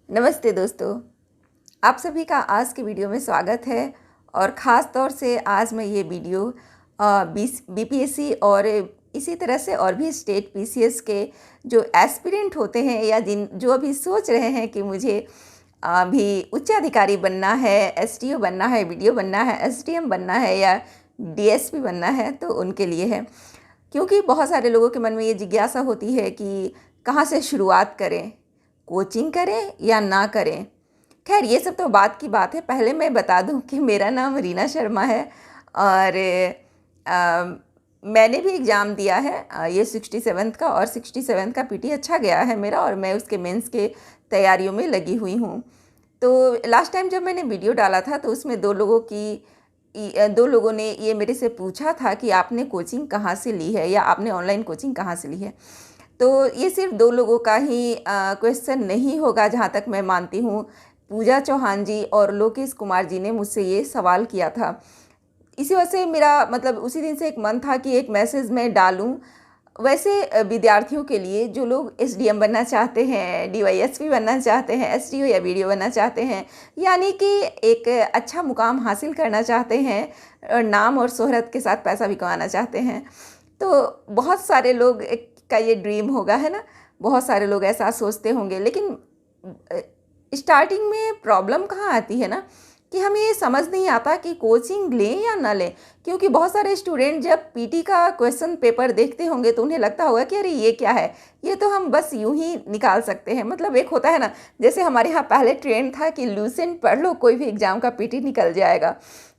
नमस्ते दोस्तों, आप सभी का आज की वीडियो में स्वागत है। और ख़ास तौर से आज मैं ये वीडियो बीपीएससी और इसी तरह से और भी स्टेट पीसीएस के जो एस्पिरेंट होते हैं या जो अभी सोच रहे हैं कि मुझे अभी उच्चाधिकारी बनना है, एसटीओ बनना है, वीडियो बनना है, एसडीएम बनना है या डीएसपी बनना है, तो उनके लिए है। क्योंकि बहुत सारे लोगों के मन में ये जिज्ञासा होती है कि कहाँ से शुरुआत करें, कोचिंग करें या ना करें। खैर, ये सब तो बात की बात है। पहले मैं बता दूं कि मेरा नाम रीना शर्मा है और मैंने भी एग्ज़ाम दिया है ये 67th का, और 67th का पीटी अच्छा गया है मेरा, और मैं उसके मेंस के तैयारियों में लगी हुई हूँ। तो लास्ट टाइम जब मैंने वीडियो डाला था तो उसमें दो लोगों ने ये मेरे से पूछा था कि आपने कोचिंग कहाँ से ली है या आपने ऑनलाइन कोचिंग कहाँ से ली है। तो ये सिर्फ दो लोगों का ही क्वेश्चन नहीं होगा, जहाँ तक मैं मानती हूँ। पूजा चौहान जी और लोकेश कुमार जी ने मुझसे ये सवाल किया था। इसी वजह से मेरा मतलब उसी दिन से एक मन था कि एक मैसेज मैं डालूं वैसे विद्यार्थियों के लिए जो लोग एसडीएम बनना चाहते हैं, डीवाईएसपी बनना चाहते हैं, एसटीओ या वीडियो बनना चाहते हैं, यानी कि एक अच्छा मुकाम हासिल करना चाहते हैं और नाम और शोहरत के साथ पैसा भी कमाना चाहते हैं। तो बहुत सारे लोग का ये ड्रीम होगा, है ना। बहुत सारे लोग ऐसा सोचते होंगे, लेकिन स्टार्टिंग में प्रॉब्लम कहाँ आती है ना, कि हमें ये समझ नहीं आता कि कोचिंग लें या ना लें। क्योंकि बहुत सारे स्टूडेंट जब पीटी का क्वेश्चन पेपर देखते होंगे तो उन्हें लगता होगा कि अरे ये क्या है, ये तो हम बस यूं ही निकाल सकते हैं। मतलब एक होता है ना, जैसे हमारे यहाँ पहले ट्रेंड था कि लूसेंट पढ़ लो, कोई भी एग्ज़ाम का पीटी निकल जाएगा।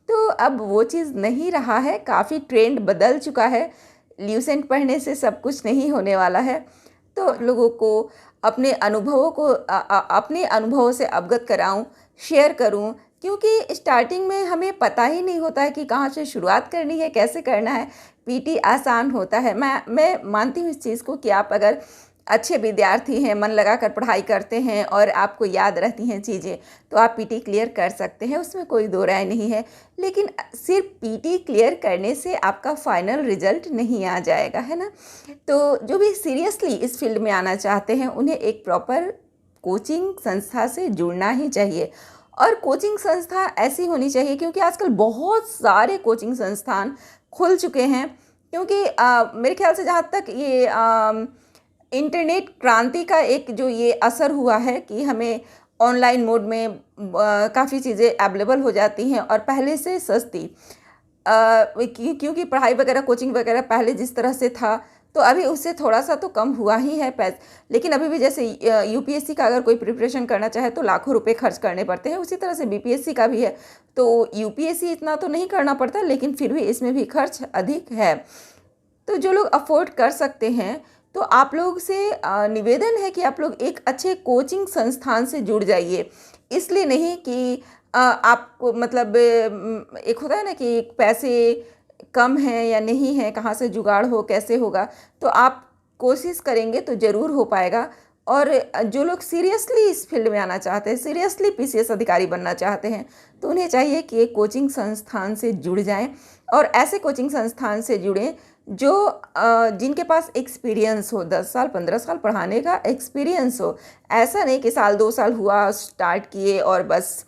तो अब वो चीज़ नहीं रहा है, काफ़ी ट्रेंड बदल चुका है। ल्यूसेंट पढ़ने से सब कुछ नहीं होने वाला है। तो लोगों को अपने अनुभवों से अवगत कराऊं, शेयर करूं, क्योंकि स्टार्टिंग में हमें पता ही नहीं होता है कि कहाँ से शुरुआत करनी है, कैसे करना है। पीटी आसान होता है। मैं मानती हूँ इस चीज़ को कि आप अगर अच्छे विद्यार्थी हैं, मन लगाकर पढ़ाई करते हैं और आपको याद रहती हैं चीज़ें, तो आप पीटी क्लियर कर सकते हैं, उसमें कोई दो राय नहीं है। लेकिन सिर्फ पीटी क्लियर करने से आपका फाइनल रिजल्ट नहीं आ जाएगा, है ना। तो जो भी सीरियसली इस फील्ड में आना चाहते हैं उन्हें एक प्रॉपर कोचिंग संस्था से जुड़ना ही चाहिए। और कोचिंग संस्था ऐसी होनी चाहिए, क्योंकि आजकल बहुत सारे कोचिंग संस्थान खुल चुके हैं। क्योंकि मेरे ख्याल से जहाँ तक ये इंटरनेट क्रांति का एक जो ये असर हुआ है कि हमें ऑनलाइन मोड में काफ़ी चीज़ें अवेलेबल हो जाती हैं और पहले से सस्ती। क्योंकि पढ़ाई वगैरह, कोचिंग वगैरह पहले जिस तरह से था, तो अभी उससे थोड़ा सा तो कम हुआ ही है लेकिन अभी भी जैसे यूपीएससी का अगर कोई प्रिपरेशन करना चाहे तो लाखों रुपए खर्च करने पड़ते हैं। उसी तरह से बीपीएससी का भी है। तो यूपीएससी इतना तो नहीं करना पड़ता, लेकिन फिर भी इसमें भी खर्च अधिक है। तो जो लोग अफोर्ड कर सकते हैं, तो आप लोग से निवेदन है कि आप लोग एक अच्छे कोचिंग संस्थान से जुड़ जाइए। इसलिए नहीं कि आपको मतलब एक होता है ना कि पैसे कम हैं या नहीं हैं, कहाँ से जुगाड़ हो, कैसे होगा। तो आप कोशिश करेंगे तो ज़रूर हो पाएगा। और जो लोग सीरियसली इस फील्ड में आना चाहते हैं, सीरियसली पीसीएस अधिकारी बनना चाहते हैं, तो उन्हें चाहिए कि एक कोचिंग संस्थान से जुड़ जाएं, और ऐसे कोचिंग संस्थान से जुड़ें जो जिनके पास एक्सपीरियंस हो, 10 साल 15 साल पढ़ाने का एक्सपीरियंस हो। ऐसा नहीं कि साल 2 साल हुआ स्टार्ट किए और बस।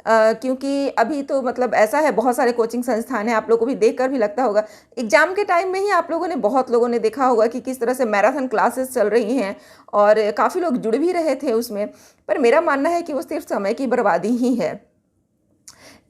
क्योंकि अभी तो मतलब ऐसा है, बहुत सारे कोचिंग संस्थान हैं, आप लोगों को भी देखकर भी लगता होगा। एग्ज़ाम के टाइम में ही आप लोगों ने, बहुत लोगों ने देखा होगा कि किस तरह से मैराथन क्लासेस चल रही हैं, और काफ़ी लोग जुड़ भी रहे थे उसमें। पर मेरा मानना है कि वो सिर्फ समय की बर्बादी ही है।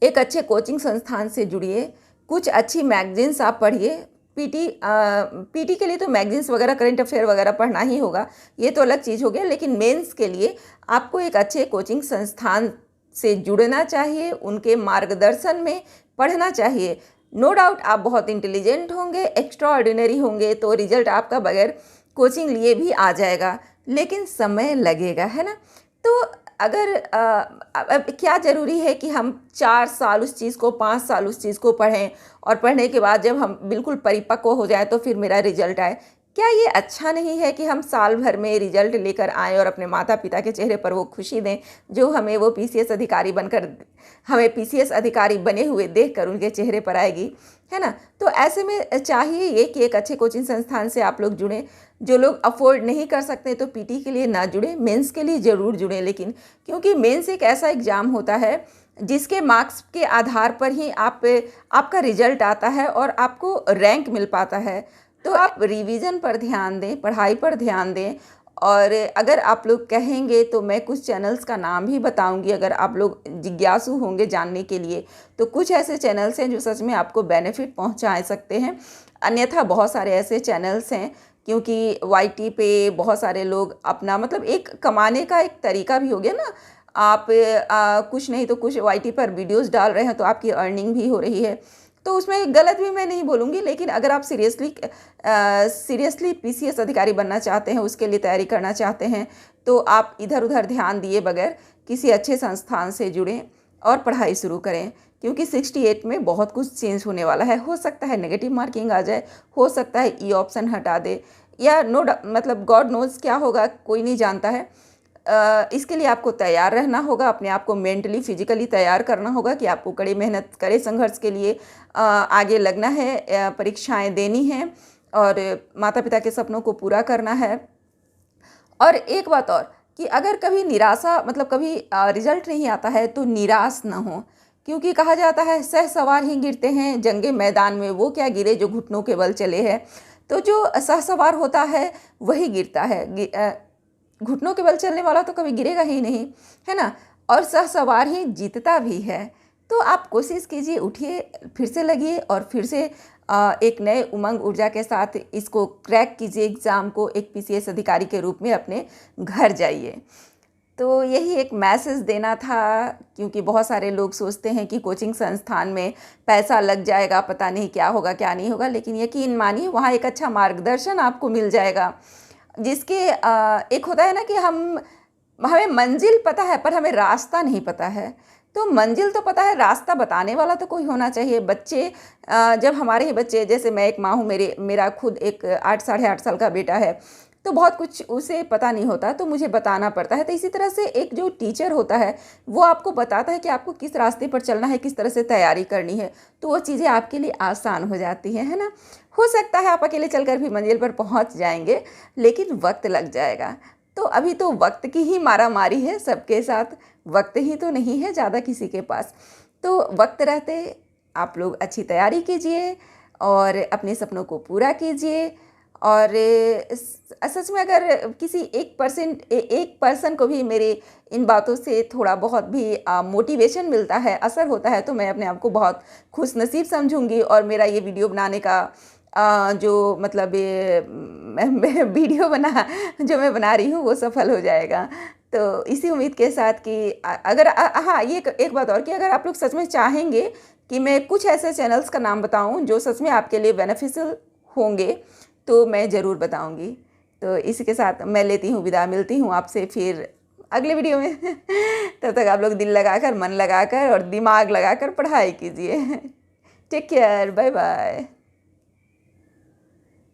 एक अच्छे कोचिंग संस्थान से जुड़िए, कुछ अच्छी मैगजीन्स आप पढ़िए। पीटी के लिए तो मैगजीन्स वगैरह, करंट अफेयर वगैरह पढ़ना ही होगा, ये तो अलग चीज़ हो गया। लेकिन मेंस के लिए आपको एक अच्छे कोचिंग संस्थान से जुड़ना चाहिए, उनके मार्गदर्शन में पढ़ना चाहिए। नो डाउट आप बहुत इंटेलिजेंट होंगे, एक्स्ट्रा ऑर्डिनरी होंगे, तो रिजल्ट आपका बगैर कोचिंग लिए भी आ जाएगा, लेकिन समय लगेगा, है ना। तो अगर अब क्या ज़रूरी है कि हम 4 साल उस चीज़ को, 5 साल उस चीज़ को पढ़ें, और पढ़ने के बाद जब हम बिल्कुल परिपक्व हो जाएं तो फिर मेरा रिजल्ट आए। क्या ये अच्छा नहीं है कि हम साल भर में रिजल्ट लेकर आएँ और अपने माता पिता के चेहरे पर वो खुशी दें जो हमें वो पीसीएस अधिकारी बनकर, हमें पीसीएस अधिकारी बने हुए देखकर उनके चेहरे पर आएगी, है ना। तो ऐसे में चाहिए ये कि एक अच्छे कोचिंग संस्थान से आप लोग जुड़ें, जो लोग अफोर्ड नहीं कर सकते तो पीटी के लिए ना जुड़े, मेंस के लिए ज़रूर जुड़े। लेकिन क्योंकि मेंस एक ऐसा एग्ज़ाम होता है जिसके मार्क्स के आधार पर ही आपका रिजल्ट आता है और आपको रैंक मिल पाता है। तो आप रिवीजन पर ध्यान दें, पढ़ाई पर ध्यान दें। और अगर आप लोग कहेंगे तो मैं कुछ चैनल्स का नाम भी बताऊंगी, अगर आप लोग जिज्ञासु होंगे जानने के लिए तो कुछ ऐसे चैनल्स हैं जो सच में आपको बेनिफिट पहुंचा सकते हैं। अन्यथा बहुत सारे ऐसे चैनल्स हैं, क्योंकि वाईटी पे बहुत सारे लोग अपना मतलब एक कमाने का एक तरीका भी हो गया ना। आप कुछ नहीं तो कुछ वाईटी पर वीडियोस डाल रहे हैं तो आपकी अर्निंग भी हो रही है। तो उसमें गलत भी मैं नहीं बोलूँगी, लेकिन अगर आप सीरियसली पीसीएस अधिकारी बनना चाहते हैं, उसके लिए तैयारी करना चाहते हैं, तो आप इधर उधर ध्यान दिए बगैर किसी अच्छे संस्थान से जुड़ें और पढ़ाई शुरू करें। क्योंकि 68 में बहुत कुछ चेंज होने वाला है। हो सकता है नेगेटिव मार्किंग आ जाए, हो सकता है ई ऑप्शन हटा दे, या मतलब गॉड नोज़ क्या होगा, कोई नहीं जानता है। इसके लिए आपको तैयार रहना होगा, अपने आप को मेंटली फिजिकली तैयार करना होगा कि आपको कड़ी मेहनत, कड़े संघर्ष के लिए आगे लगना है, परीक्षाएं देनी हैं और माता पिता के सपनों को पूरा करना है। और एक बात और कि अगर कभी निराशा मतलब कभी रिजल्ट नहीं आता है तो निराश ना हो, क्योंकि कहा जाता है सहसवार ही गिरते हैं जंगे मैदान में, वो क्या गिरे जो घुटनों के बल चले हैं। तो जो सहसवार होता है वही गिरता है, घुटनों के बल चलने वाला तो कभी गिरेगा ही नहीं, है ना। और सहसवार ही जीतता भी है। तो आप कोशिश कीजिए, उठिए, फिर से लगिए और फिर से एक नए उमंग ऊर्जा के साथ इसको क्रैक कीजिए एग्ज़ाम को, एक पीसीएस अधिकारी के रूप में अपने घर जाइए। तो यही एक मैसेज देना था, क्योंकि बहुत सारे लोग सोचते हैं कि कोचिंग संस्थान में पैसा लग जाएगा, पता नहीं क्या होगा क्या नहीं होगा, लेकिन यकीन मानिए वहाँ एक अच्छा मार्गदर्शन आपको मिल जाएगा। जिसके एक होता है ना कि हमें मंजिल पता है पर हमें रास्ता नहीं पता है। तो मंजिल तो पता है, रास्ता बताने वाला तो कोई होना चाहिए। बच्चे जब हमारे ही बच्चे, जैसे मैं एक माँ हूँ, मेरा खुद एक 8 साढ़े 8 साल का बेटा है, तो बहुत कुछ उसे पता नहीं होता तो मुझे बताना पड़ता है। तो इसी तरह से एक जो टीचर होता है वो आपको बताता है कि आपको किस रास्ते पर चलना है, किस तरह से तैयारी करनी है, तो वो चीज़ें आपके लिए आसान हो जाती हैं, है ना। हो सकता है आप अकेले चलकर भी मंजिल पर पहुंच जाएंगे, लेकिन वक्त लग जाएगा। तो अभी तो वक्त की ही मारामारी है सबके साथ, वक्त ही तो नहीं है ज़्यादा किसी के पास। तो वक्त रहते आप लोग अच्छी तैयारी कीजिए और अपने सपनों को पूरा कीजिए। और सच में अगर किसी एक पर्सन को भी मेरे इन बातों से थोड़ा बहुत भी मोटिवेशन मिलता है, असर होता है, तो मैं अपने आप को बहुत खुशनसीब समझूंगी। और मेरा ये वीडियो बनाने का जो मतलब मैं वीडियो जो मैं बना रही हूँ वो सफल हो जाएगा। तो इसी उम्मीद के साथ कि अगर हाँ, ये एक बात और कि अगर आप लोग सच में चाहेंगे कि मैं कुछ ऐसे चैनल्स का नाम बताऊं जो सच में आपके लिए बेनिफिशियल होंगे, तो मैं ज़रूर बताऊंगी। तो इसी के साथ मैं लेती हूँ विदा, मिलती हूँ आपसे फिर अगले वीडियो में। तब तक आप लोग दिल लगाकर, मन लगाकर और दिमाग लगाकर पढ़ाई कीजिए। Take care, bye bye.